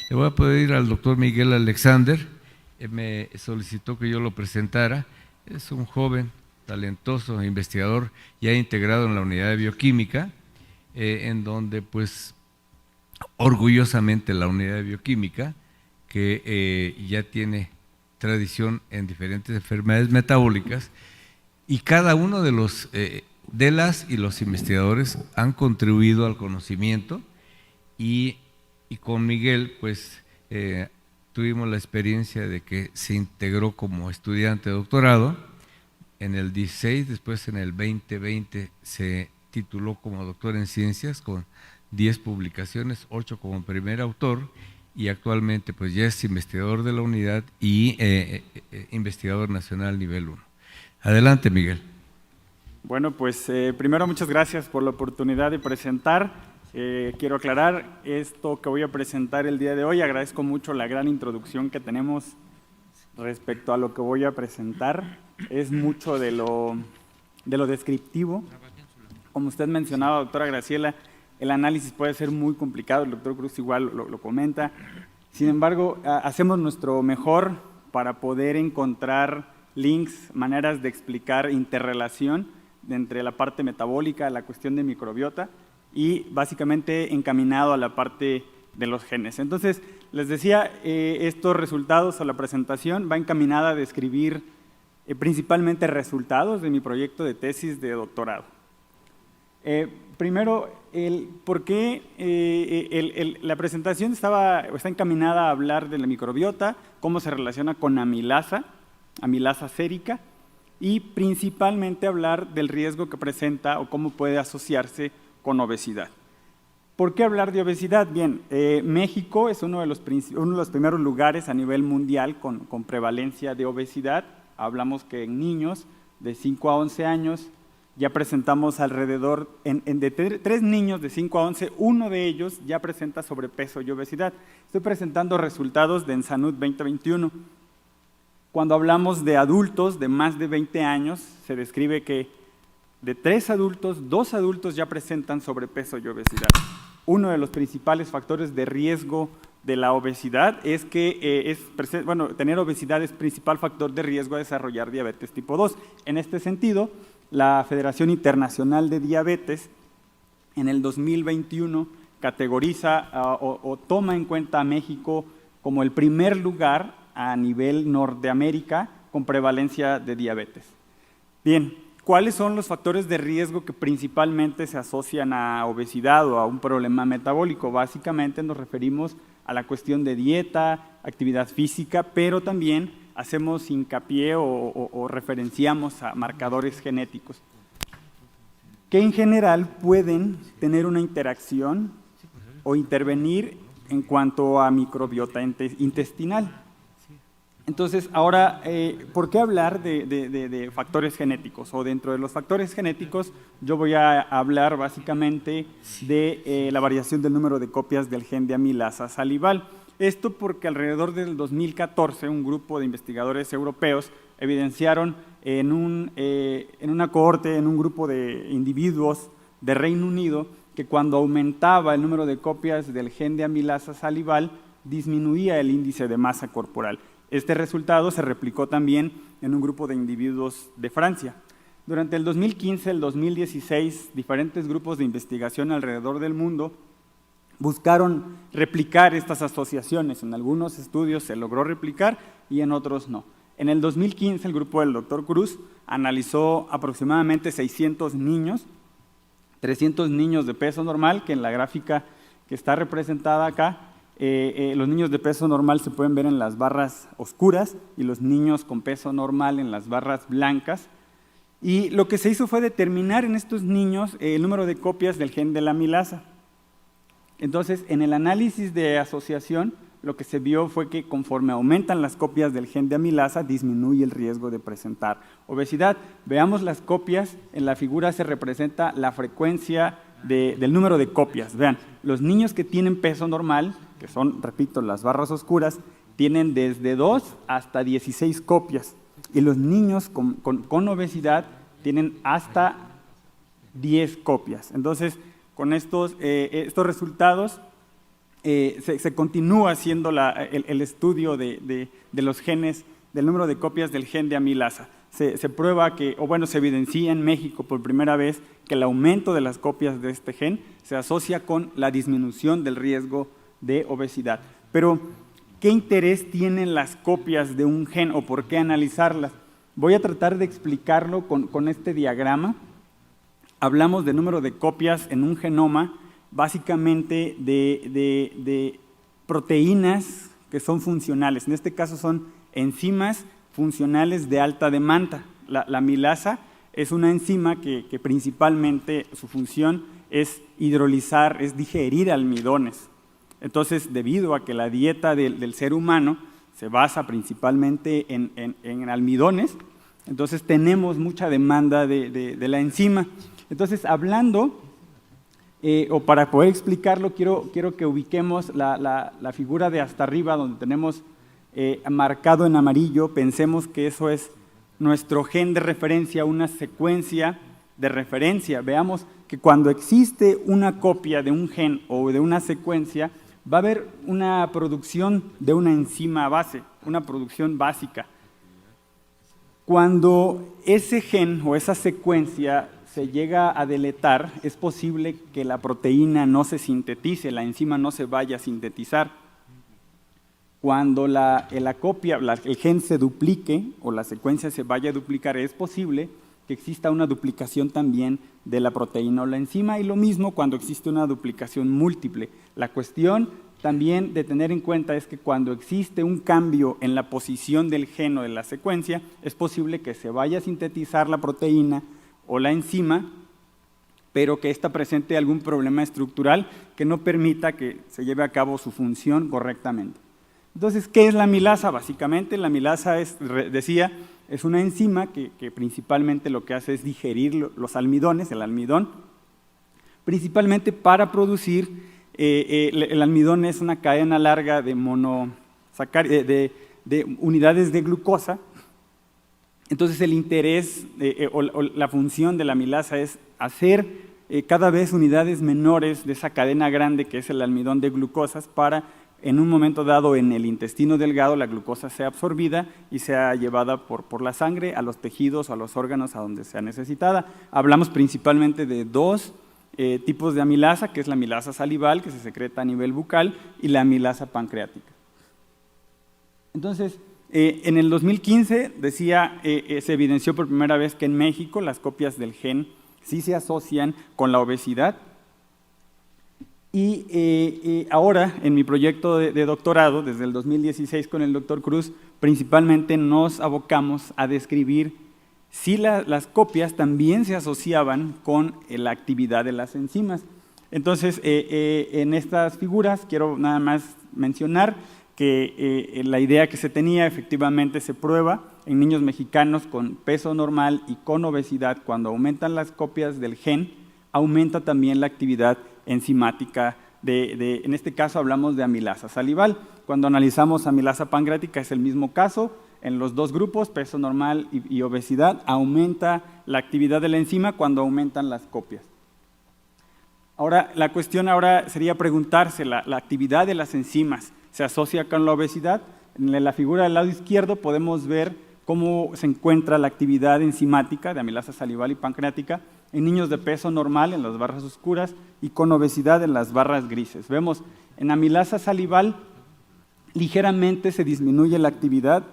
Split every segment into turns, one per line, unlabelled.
Le voy a pedir al doctor Miguel Alexander, me solicitó que yo lo presentara. Es un joven, talentoso investigador ya integrado en la unidad de bioquímica, en donde pues orgullosamente la unidad de bioquímica, que ya tiene tradición en diferentes enfermedades metabólicas, y cada uno de los de las y los investigadores han contribuido al conocimiento y con Miguel pues tuvimos la experiencia de que se integró como estudiante de doctorado en el 16, después en el 2020 se tituló como doctor en ciencias con 10 publicaciones, 8 como primer autor, y actualmente pues ya es investigador de la unidad y investigador nacional nivel 1. Adelante, Miguel.
Bueno, pues primero muchas gracias por la oportunidad de presentar. Quiero aclarar esto que voy a presentar el día de hoy. Agradezco mucho la gran introducción que tenemos respecto a lo que voy a presentar. Es mucho de lo descriptivo. Como usted mencionaba, doctora Graciela, el análisis puede ser muy complicado, el doctor Cruz igual lo comenta. Sin embargo, hacemos nuestro mejor para poder encontrar links, maneras de explicar interrelación entre la parte metabólica, la cuestión de microbiota y básicamente encaminado a la parte de los genes. Entonces, les decía, estos resultados o la presentación va encaminada a describir principalmente resultados de mi proyecto de tesis de doctorado. Primero, ¿por qué la presentación está encaminada a hablar de la microbiota, cómo se relaciona con amilasa sérica, y principalmente hablar del riesgo que presenta o cómo puede asociarse con obesidad. ¿Por qué hablar de obesidad? Bien, México es uno de los primeros lugares a nivel mundial con prevalencia de obesidad. Hablamos que en niños de 5 a 11 años ya presentamos alrededor, de 3 niños de 5 a 11, uno de ellos ya presenta sobrepeso y obesidad. Estoy presentando resultados de ENSANUD 2021. Cuando hablamos de adultos de más de 20 años, se describe que de 3 adultos, 2 adultos ya presentan sobrepeso y obesidad. Uno de los principales factores de riesgo de la obesidad es que tener obesidad es principal factor de riesgo a desarrollar diabetes tipo 2. En este sentido, la Federación Internacional de Diabetes en el 2021 categoriza o toma en cuenta a México como el primer lugar a nivel Norteamérica con prevalencia de diabetes. Bien, ¿cuáles son los factores de riesgo que principalmente se asocian a obesidad o a un problema metabólico? Básicamente nos referimos a la cuestión de dieta, actividad física, pero también hacemos hincapié o referenciamos a marcadores genéticos que en general pueden tener una interacción o intervenir en cuanto a microbiota intestinal. Entonces, ahora, ¿por qué hablar de factores genéticos? O dentro de los factores genéticos, yo voy a hablar básicamente de la variación del número de copias del gen de amilasa salival. Esto porque alrededor del 2014, un grupo de investigadores europeos evidenciaron en una cohorte, en un grupo de individuos de Reino Unido, que cuando aumentaba el número de copias del gen de amilasa salival, disminuía el índice de masa corporal. Este resultado se replicó también en un grupo de individuos de Francia. Durante el 2015 y el 2016, diferentes grupos de investigación alrededor del mundo buscaron replicar estas asociaciones. En algunos estudios se logró replicar y en otros no. En el 2015, el grupo del doctor Cruz analizó aproximadamente 600 niños, 300 niños de peso normal, que en la gráfica que está representada acá, los niños de peso normal se pueden ver en las barras oscuras y los niños con peso normal en las barras blancas. Y lo que se hizo fue determinar en estos niños el número de copias del gen de la amilasa. Entonces, en el análisis de asociación, lo que se vio fue que conforme aumentan las copias del gen de amilasa, disminuye el riesgo de presentar obesidad. Veamos las copias, en la figura se representa la frecuencia del número de copias. Vean, los niños que tienen peso normal, que son, repito, las barras oscuras, tienen desde 2 hasta 16 copias. Y los niños con obesidad tienen hasta 10 copias. Entonces, con estos resultados, se continúa haciendo el estudio de los genes, del número de copias del gen de amilasa. Se prueba que, o bueno, se evidencia en México por primera vez que el aumento de las copias de este gen se asocia con la disminución del riesgo de obesidad. Pero, ¿qué interés tienen las copias de un gen o por qué analizarlas? Voy a tratar de explicarlo con este diagrama. Hablamos de número de copias en un genoma, básicamente de proteínas que son funcionales. En este caso son enzimas funcionales de alta demanda. La amilasa es una enzima que principalmente su función es hidrolizar, es digerir almidones. Entonces, debido a que la dieta del ser humano se basa principalmente en almidones, entonces tenemos mucha demanda de la enzima. Entonces, hablando, o para poder explicarlo, quiero que ubiquemos la figura de hasta arriba, donde tenemos marcado en amarillo. Pensemos que eso es nuestro gen de referencia, una secuencia de referencia. Veamos que cuando existe una copia de un gen o de una secuencia, va a haber una producción de una enzima base, una producción básica. Cuando ese gen o esa secuencia se llega a deletar, es posible que la proteína no se sintetice, la enzima no se vaya a sintetizar. Cuando el gen se duplique o la secuencia se vaya a duplicar, es posible que exista una duplicación también de la proteína o la enzima, y lo mismo cuando existe una duplicación múltiple. La cuestión también de tener en cuenta es que cuando existe un cambio en la posición del gen o de la secuencia, es posible que se vaya a sintetizar la proteína o la enzima, pero que ésta presente algún problema estructural que no permita que se lleve a cabo su función correctamente. Entonces, ¿qué es la amilasa? Básicamente, la amilasa es una enzima que principalmente lo que hace es digerir los almidones, el almidón, principalmente para producir, el almidón es una cadena larga de unidades de glucosa. Entonces, el interés o la función de la amilasa es hacer cada vez unidades menores de esa cadena grande que es el almidón de glucosas para, en un momento dado, en el intestino delgado, la glucosa sea absorbida y sea llevada por la sangre a los tejidos o a los órganos a donde sea necesitada. Hablamos principalmente de dos tipos de amilasa, que es la amilasa salival, que se secreta a nivel bucal, y la amilasa pancreática. Entonces, en el 2015, se evidenció por primera vez que en México las copias del gen sí se asocian con la obesidad. Y ahora, en mi proyecto de doctorado, desde el 2016 con el doctor Cruz, principalmente nos abocamos a describir si las copias también se asociaban con la actividad de las enzimas. Entonces, en estas figuras quiero nada más mencionar que la idea que se tenía efectivamente se prueba en niños mexicanos con peso normal y con obesidad. Cuando aumentan las copias del gen, aumenta también la actividad enzimática en este caso hablamos de amilasa salival. Cuando analizamos amilasa pancreática es el mismo caso. En los dos grupos, peso normal y obesidad, aumenta la actividad de la enzima cuando aumentan las copias. Ahora, la cuestión sería preguntarse, ¿la actividad de las enzimas se asocia con la obesidad? En la figura del lado izquierdo podemos ver cómo se encuentra la actividad enzimática de amilasa salival y pancreática en niños de peso normal, en las barras oscuras, y con obesidad en las barras grises. Vemos, en amilasa salival ligeramente se disminuye la actividad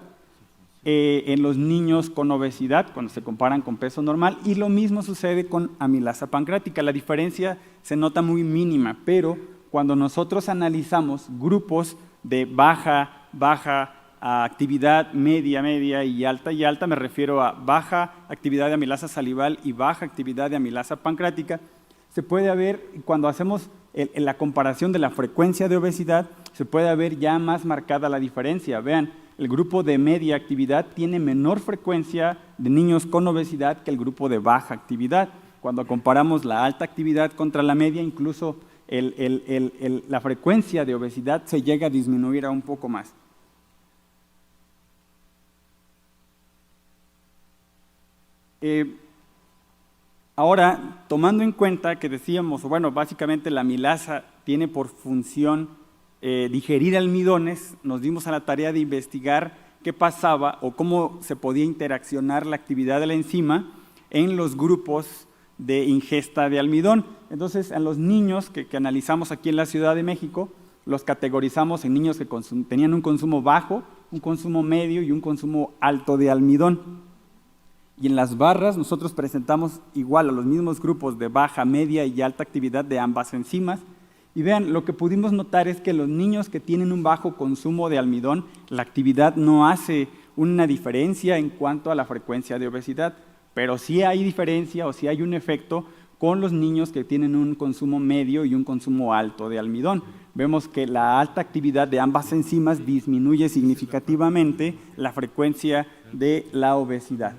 en los niños con obesidad cuando se comparan con peso normal, y lo mismo sucede con amilasa pancreática. La diferencia se nota muy mínima, pero cuando nosotros analizamos grupos de baja actividad, media y alta, me refiero a baja actividad de amilasa salival y baja actividad de amilasa pancreática, se puede ver, cuando hacemos la comparación de la frecuencia de obesidad, se puede ver ya más marcada la diferencia. Vean, el grupo de media actividad tiene menor frecuencia de niños con obesidad que el grupo de baja actividad. Cuando comparamos la alta actividad contra la media, incluso la frecuencia de obesidad se llega a disminuir a un poco más. Ahora, tomando en cuenta que decíamos, bueno, básicamente la amilasa tiene por función digerir almidones, nos dimos a la tarea de investigar qué pasaba o cómo se podía interaccionar la actividad de la enzima en los grupos de ingesta de almidón. Entonces, a los niños que analizamos aquí en la Ciudad de México, los categorizamos en niños que tenían un consumo bajo, un consumo medio y un consumo alto de almidón. Y en las barras nosotros presentamos igual a los mismos grupos de baja, media y alta actividad de ambas enzimas. Y vean, lo que pudimos notar es que los niños que tienen un bajo consumo de almidón, la actividad no hace una diferencia en cuanto a la frecuencia de obesidad, pero sí hay diferencia o sí hay un efecto con los niños que tienen un consumo medio y un consumo alto de almidón. Vemos que la alta actividad de ambas enzimas disminuye significativamente la frecuencia de la obesidad.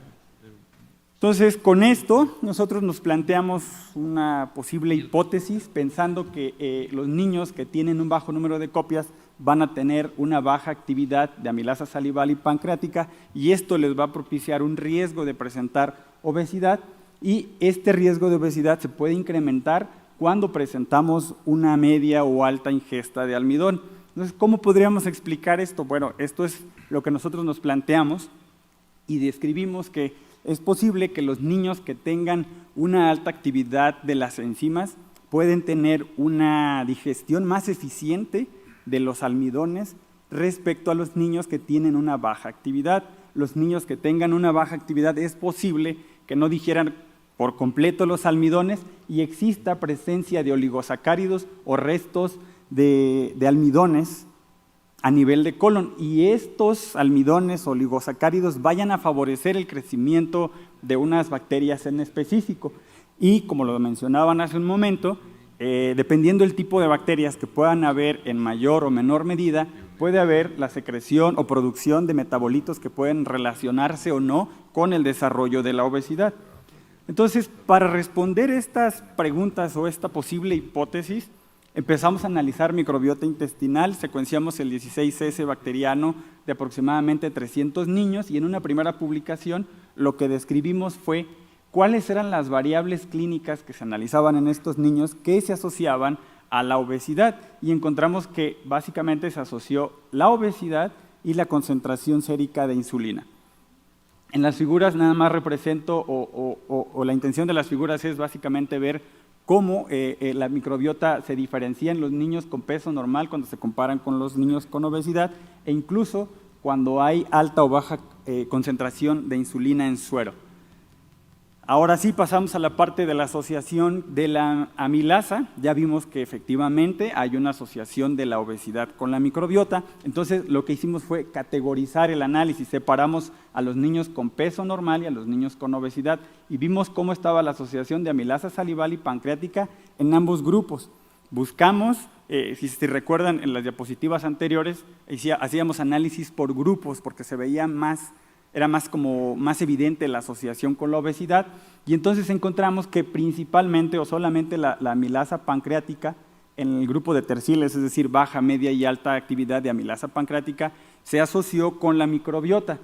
Entonces, con esto, nosotros nos planteamos una posible hipótesis pensando que los niños que tienen un bajo número de copias van a tener una baja actividad de amilasa salival y pancreática y esto les va a propiciar un riesgo de presentar obesidad y este riesgo de obesidad se puede incrementar cuando presentamos una media o alta ingesta de almidón. Entonces, ¿cómo podríamos explicar esto? Bueno, esto es lo que nosotros nos planteamos y describimos que es posible que los niños que tengan una alta actividad de las enzimas pueden tener una digestión más eficiente de los almidones respecto a los niños que tienen una baja actividad. Los niños que tengan una baja actividad es posible que no digieran por completo los almidones y exista presencia de oligosacáridos o restos de almidones a nivel de colon y estos almidones oligosacáridos vayan a favorecer el crecimiento de unas bacterias en específico. Y como lo mencionaban hace un momento, dependiendo del tipo de bacterias que puedan haber en mayor o menor medida, puede haber la secreción o producción de metabolitos que pueden relacionarse o no con el desarrollo de la obesidad. Entonces, para responder estas preguntas o esta posible hipótesis, empezamos a analizar microbiota intestinal, secuenciamos el 16S bacteriano de aproximadamente 300 niños y en una primera publicación lo que describimos fue cuáles eran las variables clínicas que se analizaban en estos niños que se asociaban a la obesidad y encontramos que básicamente se asoció la obesidad y la concentración sérica de insulina. En las figuras nada más represento o la intención de las figuras es básicamente ver cómo la microbiota se diferencia en los niños con peso normal cuando se comparan con los niños con obesidad e incluso cuando hay alta o baja concentración de insulina en suero. Ahora sí pasamos a la parte de la asociación de la amilasa. Ya vimos que efectivamente hay una asociación de la obesidad con la microbiota. Entonces lo que hicimos fue categorizar el análisis. Separamos a los niños con peso normal y a los niños con obesidad y vimos cómo estaba la asociación de amilasa salival y pancreática en ambos grupos. Buscamos, si recuerdan en las diapositivas anteriores, hacíamos análisis por grupos porque se veía más, era más evidente la asociación con la obesidad y entonces encontramos que principalmente o solamente la amilasa pancreática en el grupo de terciles, es decir, baja, media y alta actividad de amilasa pancreática, se asoció con la microbiota.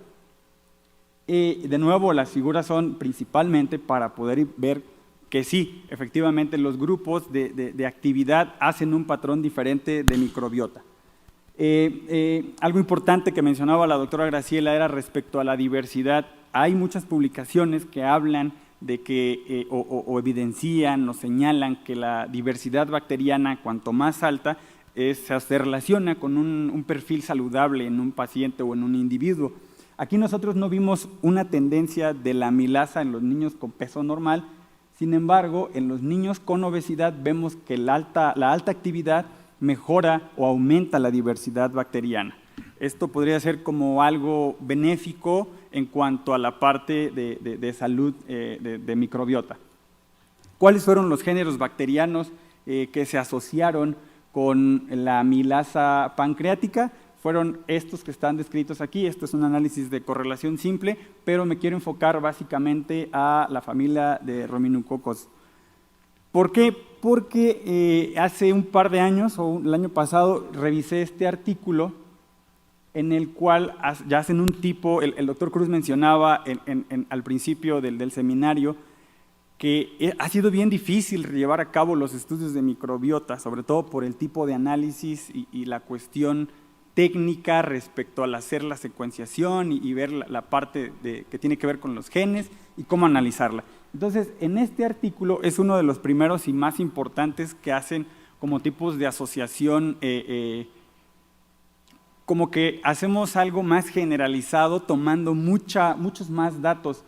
De nuevo, las figuras son principalmente para poder ver que sí, efectivamente los grupos de actividad hacen un patrón diferente de microbiota. Algo importante que mencionaba la doctora Graciela era respecto a la diversidad. Hay muchas publicaciones que hablan de que o evidencian o señalan que la diversidad bacteriana, cuanto más alta, se relaciona con un perfil saludable en un paciente o en un individuo. Aquí nosotros no vimos una tendencia de la amilasa en los niños con peso normal, sin embargo, en los niños con obesidad vemos que la alta actividad mejora o aumenta la diversidad bacteriana. Esto podría ser como algo benéfico en cuanto a la parte de salud de microbiota. ¿Cuáles fueron los géneros bacterianos que se asociaron con la amilasa pancreática? Fueron estos que están descritos aquí. Esto es un análisis de correlación simple, pero me quiero enfocar básicamente a la familia de Rominococos. ¿Por qué? Porque hace un par de años, o el año pasado, revisé este artículo en el cual ya hacen un tipo, el doctor Cruz mencionaba al principio del seminario, que ha sido bien difícil llevar a cabo los estudios de microbiota, sobre todo por el tipo de análisis y la cuestión técnica respecto al hacer la secuenciación y ver la parte que tiene que ver con los genes y cómo analizarla. Entonces, en este artículo es uno de los primeros y más importantes que hacen como tipos de asociación, como que hacemos algo más generalizado tomando muchos más datos.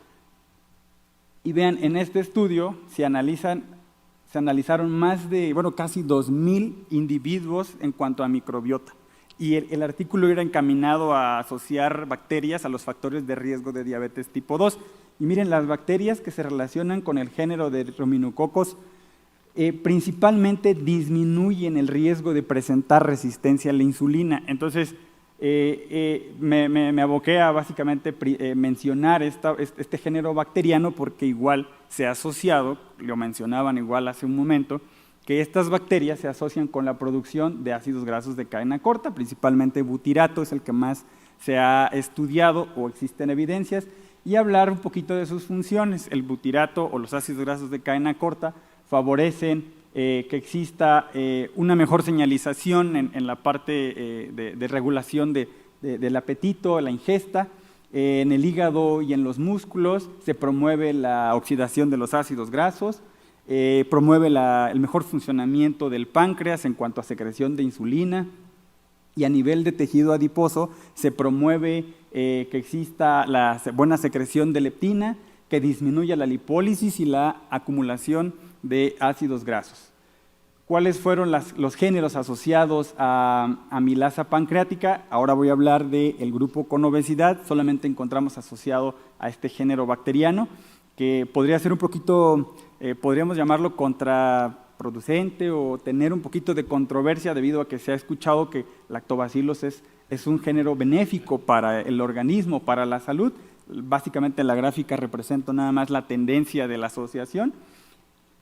Y vean, en este estudio se analizaron más de, casi 2,000 individuos en cuanto a microbiota. Y el artículo era encaminado a asociar bacterias a los factores de riesgo de diabetes tipo 2. Y miren, las bacterias que se relacionan con el género de Ruminococcus principalmente disminuyen el riesgo de presentar resistencia a la insulina. Entonces, me aboqué a básicamente mencionar este género bacteriano porque igual se ha asociado, lo mencionaban igual hace un momento, que estas bacterias se asocian con la producción de ácidos grasos de cadena corta, principalmente butirato es el que más se ha estudiado o existen evidencias, y hablar un poquito de sus funciones. El butirato o los ácidos grasos de cadena corta favorecen que exista una mejor señalización en la parte de regulación del apetito, la ingesta. En el hígado y en los músculos se promueve la oxidación de los ácidos grasos, promueve el mejor funcionamiento del páncreas en cuanto a secreción de insulina, y a nivel de tejido adiposo se promueve que exista la buena secreción de leptina, que disminuya la lipólisis y la acumulación de ácidos grasos. ¿Cuáles fueron los géneros asociados a amilasa pancreática? Ahora voy a hablar del grupo con obesidad. Solamente encontramos asociado a este género bacteriano, que podría ser un poquito, podríamos llamarlo contraproducente o tener un poquito de controversia debido a que se ha escuchado que Lactobacillus es un género benéfico para el organismo, para la salud. Básicamente la gráfica representa nada más la tendencia de la asociación,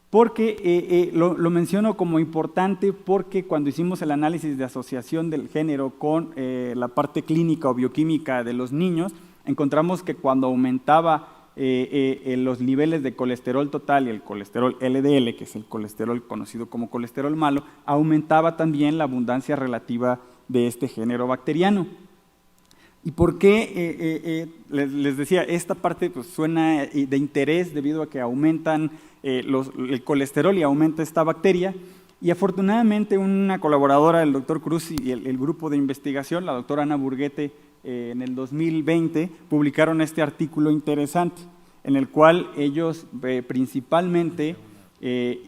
porque lo menciono como importante porque cuando hicimos el análisis de asociación del género con la parte clínica o bioquímica de los niños, encontramos que cuando aumentaba los niveles de colesterol total y el colesterol LDL, que es el colesterol conocido como colesterol malo, aumentaba también la abundancia relativa de este género bacteriano. ¿Y por qué? Les decía, esta parte pues, suena de interés debido a que aumentan el colesterol y aumenta esta bacteria. Y afortunadamente una colaboradora del doctor Cruz y el grupo de investigación, la doctora Ana Burguete, en el 2020 publicaron este artículo interesante en el cual ellos principalmente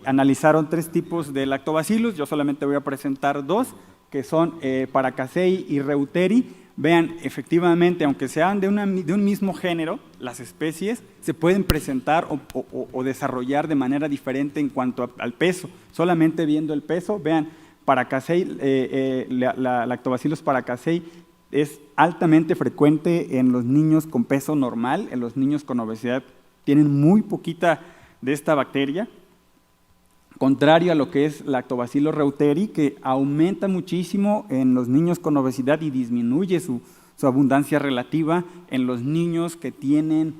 analizaron 3 tipos de lactobacillus. Yo solamente voy a presentar 2, que son Paracasei y Reuteri. Vean, efectivamente, aunque sean de un mismo género, las especies se pueden presentar o desarrollar de manera diferente en cuanto al peso. Solamente viendo el peso, vean, Paracasei, la Lactobacillus paracasei es altamente frecuente en los niños con peso normal, en los niños con obesidad tienen muy poquita de esta bacteria, contrario a lo que es Lactobacillus reuteri, que aumenta muchísimo en los niños con obesidad y disminuye su abundancia relativa en los niños que tienen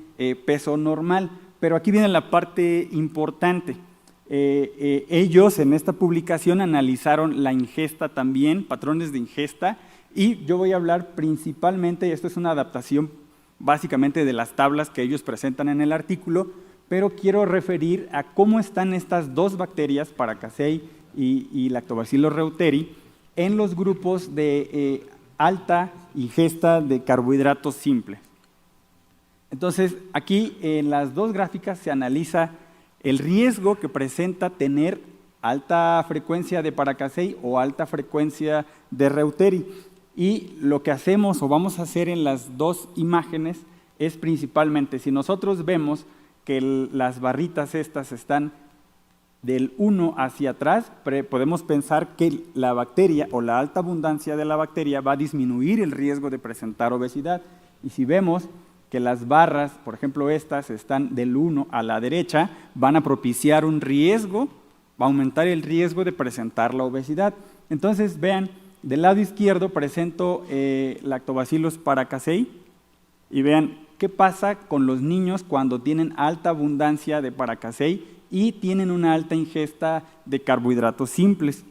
peso normal. Pero aquí viene la parte importante. Ellos en esta publicación analizaron la ingesta también, patrones de ingesta, y yo voy a hablar principalmente, esto es una adaptación básicamente de las tablas que ellos presentan en el artículo, pero quiero referir a cómo están estas 2 bacterias, Paracasei y Lactobacillus reuteri, en los grupos de alta ingesta de carbohidratos simples. Entonces, aquí en las 2 gráficas se analiza el riesgo que presenta tener alta frecuencia de Paracasei o alta frecuencia de Reuteri. Y lo que hacemos o vamos a hacer en las 2 imágenes es principalmente, si nosotros vemos que las barritas estas están del 1 hacia atrás, podemos pensar que la bacteria o la alta abundancia de la bacteria va a disminuir el riesgo de presentar obesidad. Y si vemos que las barras, por ejemplo estas, están del 1 a la derecha, van a propiciar un riesgo, va a aumentar el riesgo de presentar la obesidad. Entonces vean, del lado izquierdo presento Lactobacillus paracasei y vean qué pasa con los niños cuando tienen alta abundancia de Paracasei y tienen una alta ingesta de carbohidratos simples.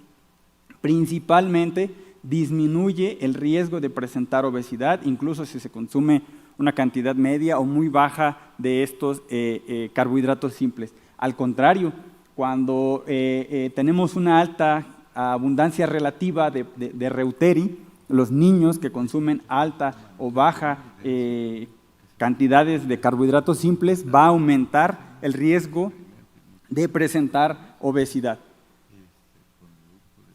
Principalmente disminuye el riesgo de presentar obesidad, incluso si se consume una cantidad media o muy baja de estos carbohidratos simples. Al contrario, cuando tenemos una alta abundancia relativa de reuteri, los niños que consumen alta o baja cantidades de carbohidratos simples va a aumentar el riesgo de presentar obesidad.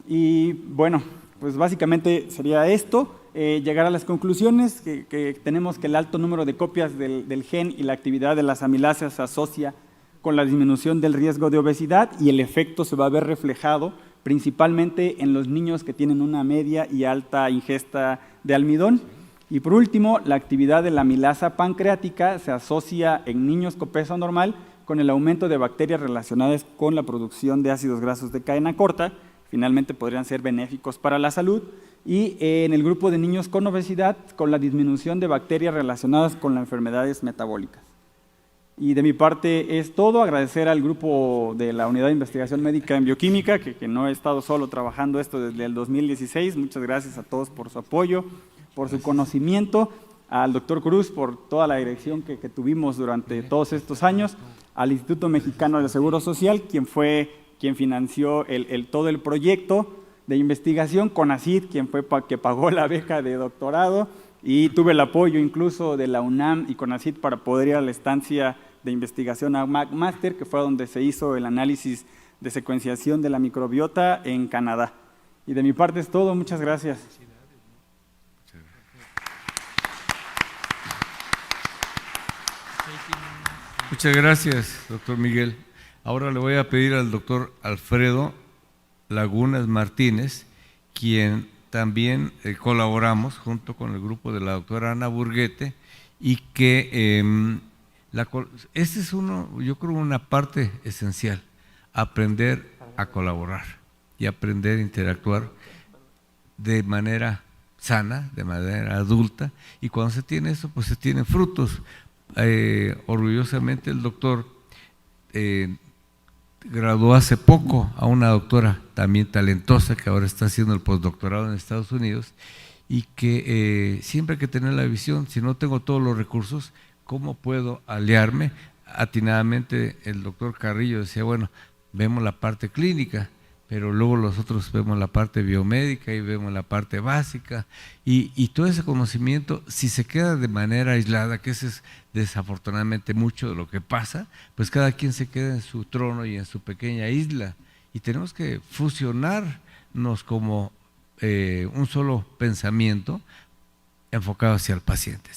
Y bueno, pues básicamente sería esto, llegar a las conclusiones, que tenemos que el alto número de copias del gen y la actividad de las amilasas se asocia con la disminución del riesgo de obesidad y el efecto se va a ver reflejado principalmente en los niños que tienen una media y alta ingesta de almidón. Y por último, la actividad de la amilasa pancreática se asocia en niños con peso normal con el aumento de bacterias relacionadas con la producción de ácidos grasos de cadena corta, finalmente podrían ser benéficos para la salud, y en el grupo de niños con obesidad con la disminución de bacterias relacionadas con las enfermedades metabólicas. Y de mi parte es todo, agradecer al grupo de la Unidad de Investigación Médica en Bioquímica, que no he estado solo trabajando esto desde el 2016, muchas gracias a todos por su apoyo, por su conocimiento, al doctor Cruz por toda la dirección que tuvimos durante todos estos años, al Instituto Mexicano del Seguro Social, quien financió todo el proyecto de investigación, CONACYT, quien que pagó la beca de doctorado, y tuve el apoyo incluso de la UNAM y CONACYT para poder ir a la estancia de investigación a McMaster, que fue donde se hizo el análisis de secuenciación de la microbiota en Canadá. Y de mi parte es todo, muchas gracias.
Muchas gracias, doctor Miguel. Ahora le voy a pedir al doctor Alfredo Lagunas Martínez, quien también colaboramos junto con el grupo de la doctora Ana Burguete, y que este es yo creo una parte esencial, aprender a colaborar y aprender a interactuar de manera sana, de manera adulta, y cuando se tiene eso, pues se tienen frutos. Orgullosamente el doctor graduó hace poco a una doctora también talentosa que ahora está haciendo el postdoctorado en Estados Unidos, y que siempre hay que tener la visión, si no tengo todos los recursos, ¿cómo puedo aliarme? Atinadamente el doctor Carrillo decía, bueno, vemos la parte clínica, pero luego nosotros vemos la parte biomédica y vemos la parte básica, y todo ese conocimiento, si se queda de manera aislada, que ese es desafortunadamente mucho de lo que pasa, pues cada quien se queda en su trono y en su pequeña isla, y tenemos que fusionarnos como un solo pensamiento enfocado hacia el paciente.